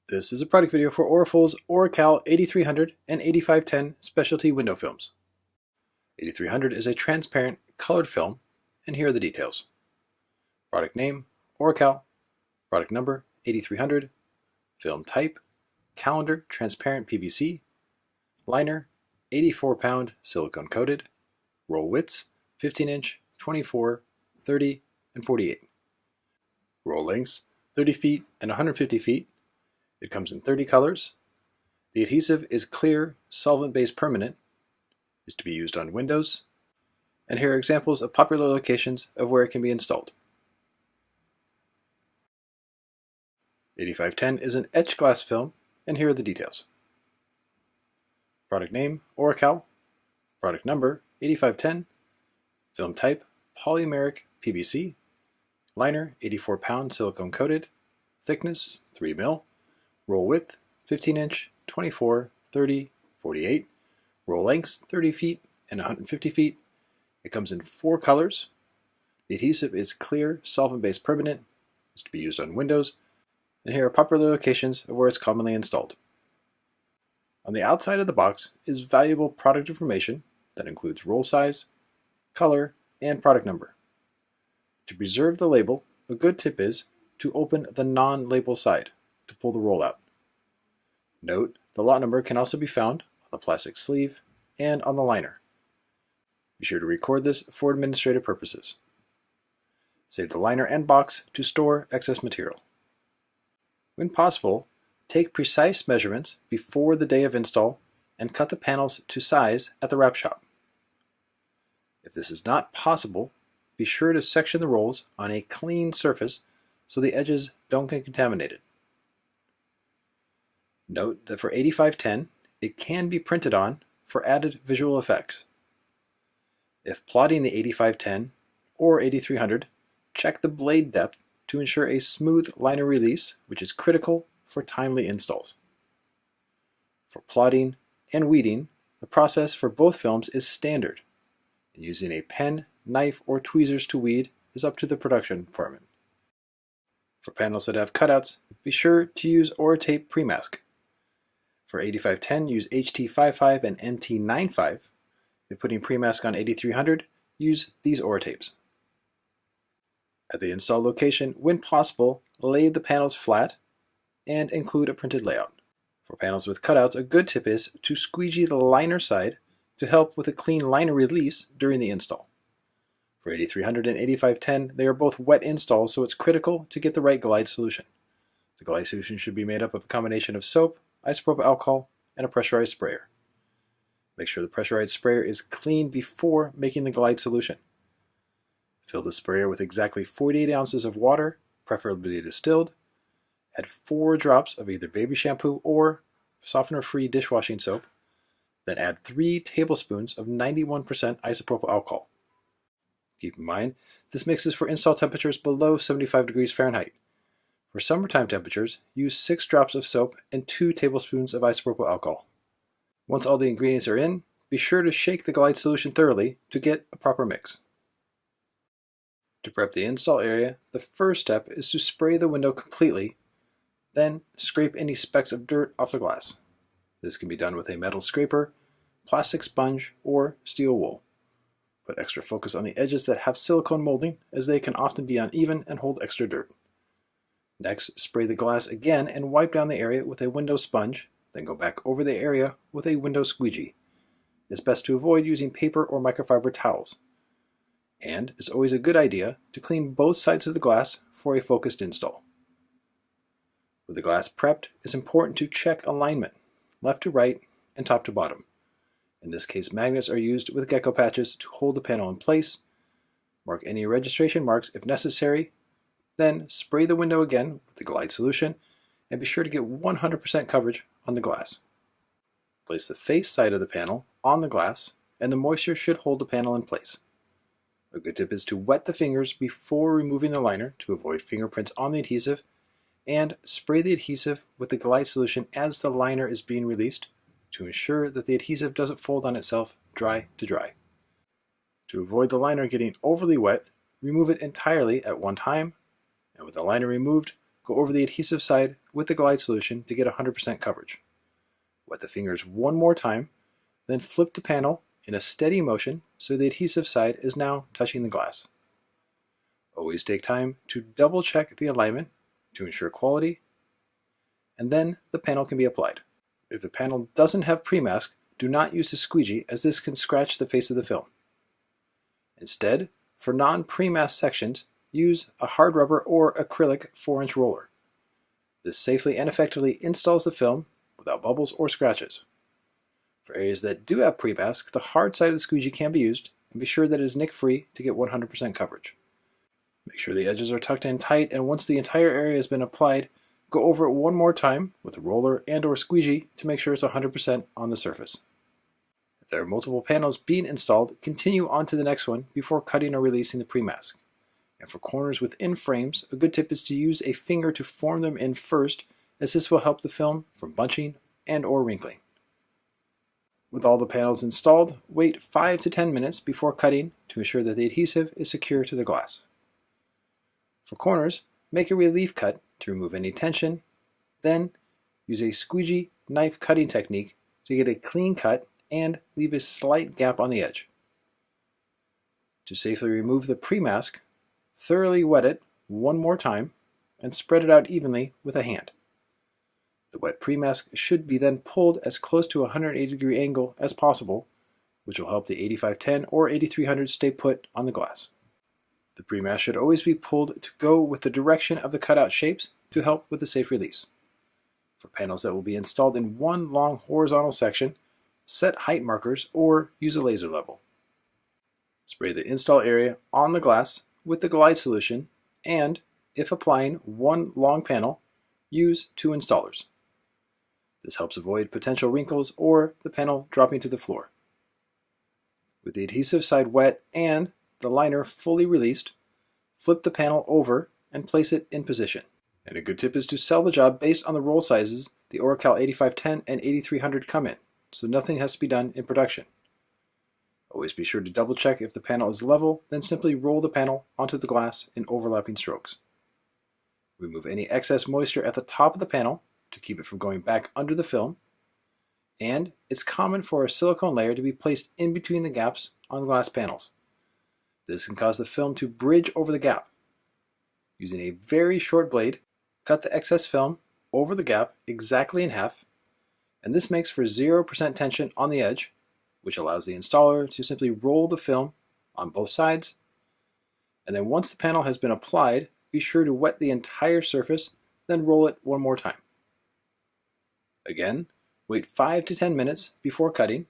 This is a product video for Oraful's ORACAL 8300 and 8510 specialty window films. 8300 is a transparent colored film, and here are the details. Product name, ORACAL. Product number, 8300. Film type, calendar transparent PVC. Liner, 84-pound silicone coated. Roll widths, 15-inch, 24, 30, and 48. Roll lengths, 30 feet and 150 feet. It comes in 30 colors. The adhesive is clear, solvent-based permanent, is to be used on windows, and here are examples of popular locations of where it can be installed. 8510 is an etched glass film, and here are the details. Product name, ORACAL. Product number, 8510. Film type, polymeric PVC. Liner, 84-pound silicone coated. Thickness, 3 mil. Roll width, 15-inch, 24, 30, 48. Roll lengths, 30 feet and 150 feet. It comes in 4 colors. The adhesive is clear, solvent-based permanent. It's to be used on windows. And here are popular locations of where it's commonly installed. On the outside of the box is valuable product information that includes roll size, color, and product number. To preserve the label, a good tip is to open the non-label side to pull the roll out. Note, the lot number can also be found on the plastic sleeve and on the liner. Be sure to record this for administrative purposes. Save the liner and box to store excess material. When possible, take precise measurements before the day of install and cut the panels to size at the wrap shop. If this is not possible, be sure to section the rolls on a clean surface so the edges don't get contaminated. Note that for 8510, it can be printed on for added visual effects. If plotting the 8510 or 8300, check the blade depth to ensure a smooth liner release, which is critical for timely installs. For plotting and weeding, the process for both films is standard, and using a pen, knife, or tweezers to weed is up to the production department. For panels that have cutouts, be sure to use OraTape pre-mask. For 8510, use HT55 and NT95. If putting pre-mask on 8300, use these OraTapes. At the install location, when possible, lay the panels flat and include a printed layout. For panels with cutouts, a good tip is to squeegee the liner side to help with a clean liner release during the install. For 8300 and 8510, they are both wet installs, so it's critical to get the right glide solution. The glide solution should be made up of a combination of soap, isopropyl alcohol, and a pressurized sprayer. Make sure the pressurized sprayer is clean before making the glide solution. Fill the sprayer with exactly 48 ounces of water, preferably distilled. Add 4 drops of either baby shampoo or softener-free dishwashing soap. Then add 3 tablespoons of 91% isopropyl alcohol. Keep in mind, this mix is for install temperatures below 75 degrees Fahrenheit. For summertime temperatures, use 6 drops of soap and 2 tablespoons of isopropyl alcohol. Once all the ingredients are in, be sure to shake the glide solution thoroughly to get a proper mix. To prep the install area, the first step is to spray the window completely, then scrape any specks of dirt off the glass. This can be done with a metal scraper, plastic sponge, or steel wool. Put extra focus on the edges that have silicone molding, as they can often be uneven and hold extra dirt. Next, spray the glass again and wipe down the area with a window sponge, then go back over the area with a window squeegee. It's best to avoid using paper or microfiber towels. And it's always a good idea to clean both sides of the glass for a focused install. With the glass prepped, it's important to check alignment, left to right and top to bottom. In this case, magnets are used with gecko patches to hold the panel in place. Mark any registration marks if necessary. Then spray the window again with the glide solution and be sure to get 100% coverage on the glass. Place the face side of the panel on the glass and the moisture should hold the panel in place. A good tip is to wet the fingers before removing the liner to avoid fingerprints on the adhesive, and spray the adhesive with the glide solution as the liner is being released to ensure that the adhesive doesn't fold on itself dry to dry. To avoid the liner getting overly wet, remove it entirely at one time, and with the liner removed, go over the adhesive side with the glide solution to get 100% coverage. Wet the fingers one more time, then flip the panel in a steady motion so the adhesive side is now touching the glass. Always take time to double check the alignment to ensure quality, and then the panel can be applied. If the panel doesn't have pre-mask, do not use a squeegee as this can scratch the face of the film. Instead, for non-pre-masked sections, use a hard rubber or acrylic 4-inch roller. This safely and effectively installs the film without bubbles or scratches. For areas that do have pre-mask, the hard side of the squeegee can be used, and be sure that it is nick-free to get 100% coverage. Make sure the edges are tucked in tight, and once the entire area has been applied, go over it one more time with a roller and or squeegee to make sure it's 100% on the surface. If there are multiple panels being installed, continue on to the next one before cutting or releasing the pre-mask. And for corners within frames, a good tip is to use a finger to form them in first, as this will help the film from bunching and or wrinkling. With all the panels installed, wait 5 to 10 minutes before cutting to ensure that the adhesive is secure to the glass. For corners, make a relief cut to remove any tension, then use a squeegee knife cutting technique to get a clean cut and leave a slight gap on the edge. To safely remove the pre-mask, thoroughly wet it one more time and spread it out evenly with a hand. The wet pre-mask should be then pulled as close to a 180-degree angle as possible, which will help the 8510 or 8300 stay put on the glass. The pre-mask should always be pulled to go with the direction of the cutout shapes to help with the safe release. For panels that will be installed in one long horizontal section, set height markers or use a laser level. Spray the install area on the glass with the glide solution, and, if applying one long panel, use 2 installers. This helps avoid potential wrinkles or the panel dropping to the floor. With the adhesive side wet and the liner fully released, flip the panel over and place it in position. And a good tip is to sell the job based on the roll sizes the ORACAL 8510 and 8300 come in, so nothing has to be done in production. Always be sure to double check if the panel is level, then simply roll the panel onto the glass in overlapping strokes. Remove any excess moisture at the top of the panel to keep it from going back under the film, and it's common for a silicone layer to be placed in between the gaps on the glass panels. This can cause the film to bridge over the gap. Using a very short blade, cut the excess film over the gap exactly in half, and this makes for 0% tension on the edge, which allows the installer to simply roll the film on both sides, and then once the panel has been applied, be sure to wet the entire surface, then roll it one more time. Again, wait 5 to 10 minutes before cutting,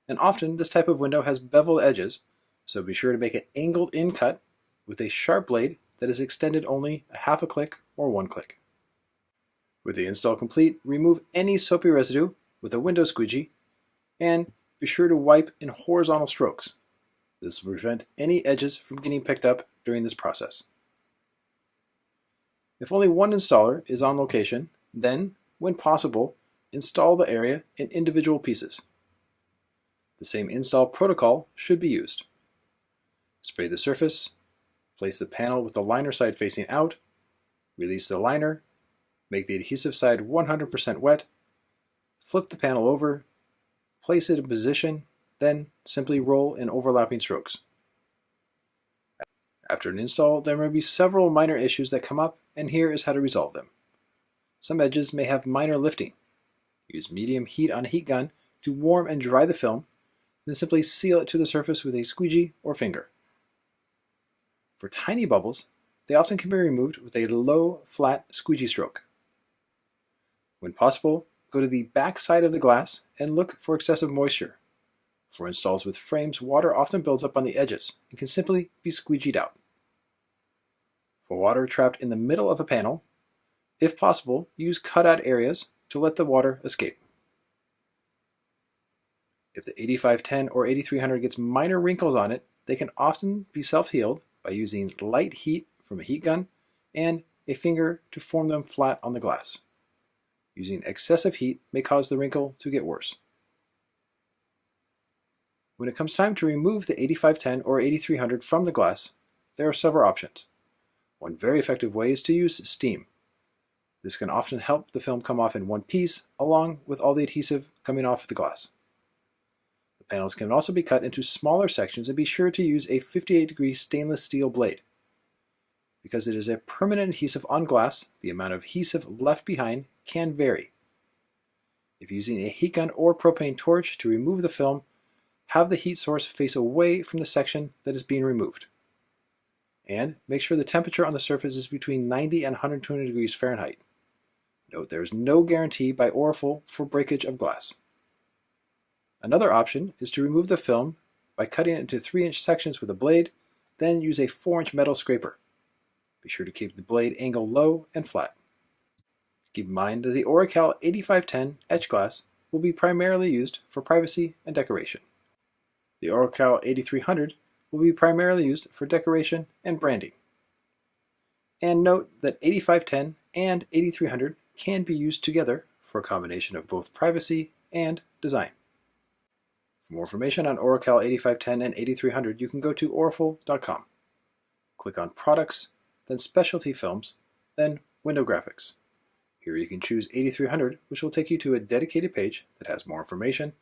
and often this type of window has beveled edges, so be sure to make an angled in cut with a sharp blade that is extended only a half a click or 1 click. With the install complete, remove any soapy residue with a window squeegee, and be sure to wipe in horizontal strokes. This will prevent any edges from getting picked up during this process. If only one installer is on location, then, when possible, install the area in individual pieces. The same install protocol should be used. Spray the surface, place the panel with the liner side facing out, release the liner, make the adhesive side 100% wet, flip the panel over, place it in position, then simply roll in overlapping strokes. After an install, there may be several minor issues that come up, and here is how to resolve them. Some edges may have minor lifting. Use medium heat on a heat gun to warm and dry the film, then simply seal it to the surface with a squeegee or finger. For tiny bubbles, they often can be removed with a low, flat squeegee stroke. When possible, go to the back side of the glass and look for excessive moisture. For installs with frames, water often builds up on the edges and can simply be squeegeed out. For water trapped in the middle of a panel, if possible, use cutout areas to let the water escape. If the 8510 or 8300 gets minor wrinkles on it, they can often be self-healed by using light heat from a heat gun and a finger to form them flat on the glass. Using excessive heat may cause the wrinkle to get worse. When it comes time to remove the 8510 or 8300 from the glass, there are several options. One very effective way is to use steam. This can often help the film come off in one piece, along with all the adhesive coming off the glass. The panels can also be cut into smaller sections, and be sure to use a 58-degree stainless steel blade. Because it is a permanent adhesive on glass, the amount of adhesive left behind can vary. If using a heat gun or propane torch to remove the film, have the heat source face away from the section that is being removed. And make sure the temperature on the surface is between 90 and 120 degrees Fahrenheit. Note there is no guarantee by Aurifil for breakage of glass. Another option is to remove the film by cutting it into 3-inch sections with a blade, then use a 4-inch metal scraper. Be sure to keep the blade angle low and flat. Keep in mind that the ORACAL 8510 etch glass will be primarily used for privacy and decoration. The ORACAL 8300 will be primarily used for decoration and branding. And note that 8510 and 8300 can be used together for a combination of both privacy and design. For more information on ORACAL 8510 and 8300, you can go to aurifil.com. Click on Products, then Specialty Films, then Window Graphics. Here you can choose 8300, which will take you to a dedicated page that has more information,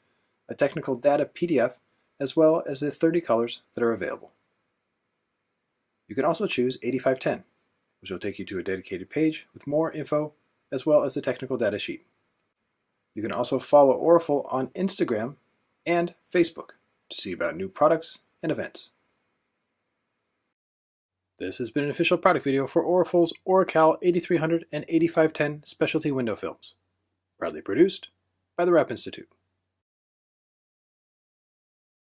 a technical data PDF, as well as the 30 colors that are available. You can also choose 8510, which will take you to a dedicated page with more info, as well as the technical data sheet. You can also follow Aurifil on Instagram and Facebook to see about new products and events. This has been an official product video for Aurifil's ORACAL 8300 and 8510 specialty window films, proudly produced by the Rap Institute.